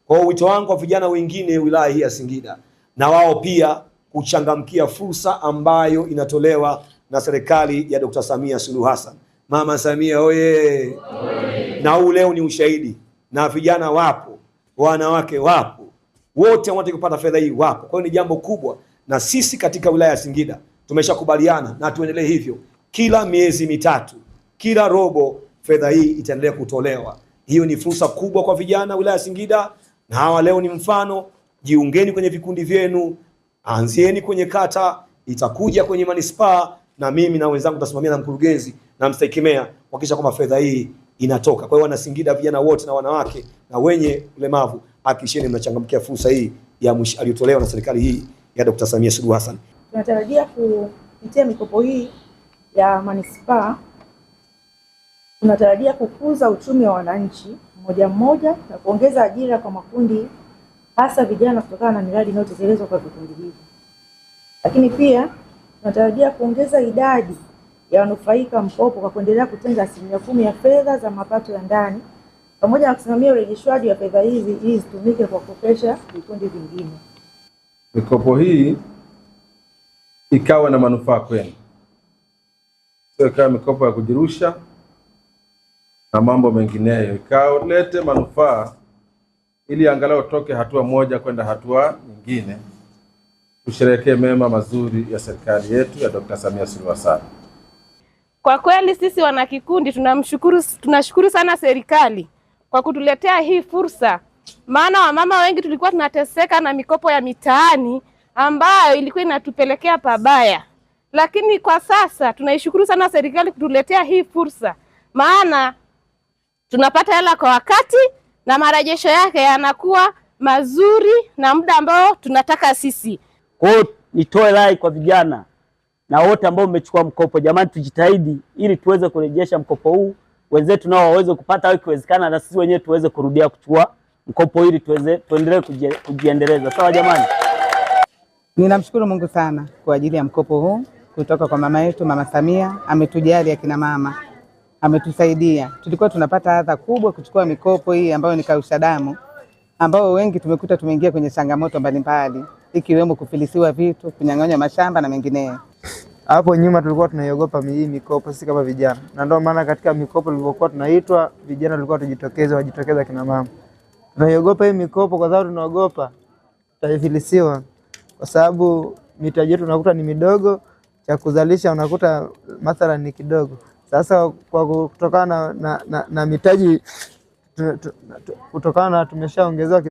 Kwa wito wangu kwa vijana wengine wilaya hii ya Singida, na wao pia kuchangamkia fursa ambayo inatolewa na serikali ya Dr. Samia Suluhu Hassan. Mama Samia oye! Na huu leo ni ushahidi, na vijana wapo, wanawake wapo, wote wanataka kupata fedha hii wapo. Kwa hiyo ni jambo kubwa, na sisi katika wilaya ya Singida tumeshakubaliana na tuendelee hivyo. Kila miezi mitatu, kila robo, fedha hii itaendelea kutolewa. Hiyo ni fursa kubwa kwa vijana wilaya ya Singida, na hawa leo ni mfano. Jiungeni kwenye vikundi vyenu, anzieni kwenye kata, itakuja kwenye manispaa, na mimi na wenzangu tutasimamia na mkurugenzi na mstahiki meya kuhakikisha kwamba fedha hii inatoka. Kwa hiyo wana Singida, vijana wote na wanawake na wenye ulemavu, hakikisheni mnachangamkia fursa hii ya aliyotolewa na serikali hii ya Dr. Samia Suluhu Hassan. Tunatarajia kupitia mikopo hii ya manispaa, tunatarajia kukuza uchumi wa wananchi mmoja mmoja na kuongeza ajira kwa makundi, hasa vijana, kutokana na miradi inayotekelezwa kwa vikundi hivi. Lakini pia tunatarajia kuongeza idadi ya wanufaika mkopo kwa kuendelea kutenga 10% ya fedha za mapato ya ndani, pamoja na kusimamia urejeshwaji wa fedha hizi ili zitumike kwa kukopesha vikundi vingine. Mikopo hii ikawa na manufaa kwenu, sio ikawa mikopo ya kujirusha na mambo mengineyo. Ikawa lete manufaa ili angalau toke hatua moja kwenda hatua nyingine. Tusherehekee mema mazuri ya serikali yetu ya Dr. Samia Suluhu Hassan. Kwa kweli sisi wanakikundi tunashukuru sana serikali kwa kutuletea hii fursa, maana wamama wengi tulikuwa tunateseka na mikopo ya mitaani ambayo ilikuwa inatupelekea pabaya. Lakini kwa sasa tunaishukuru sana serikali kutuletea hii fursa, maana tunapata hela kwa wakati na marejesho yake yanakuwa mazuri na muda ambao tunataka sisi. Kwa hiyo nitoe rai kwa vijana na wote ambao mmechukua mkopo, jamani, tujitahidi ili tuweze kurejesha mkopo huu, wenzetu nao waweze kupata, au ikiwezekana na sisi wenyewe tuweze kurudia kuchukua mkopo ili tuendelee kujiendeleza. Sawa jamani? Ninamshukuru Mungu sana kwa ajili ya mkopo huu kutoka kwa mama yetu, Mama Samia. Ametujali akina mama, ametusaidia. Tulikuwa tunapata adha kubwa kuchukua mikopo hii ambayo ni kausha damu, ambao wengi tumekuta tumeingia kwenye changamoto mbalimbali, ikiwemo kufilisiwa vitu, kunyang'anywa mashamba na mengineyo. Hapo nyuma tulikuwa tunaiogopa hii mikopo sisi kama vijana, na ndio maana katika mikopo tulivyokuwa tunaitwa vijana tulikuwa wajitokeza kina mama. Tunaiogopa hii mikopo kwa sababu tunaogopa tutafilisiwa, kwa sababu mitaji yetu unakuta ni midogo, cha kuzalisha unakuta mathalan ni kidogo. Sasa kwa kutokana na mitaji kutokana na tumeshaongezewa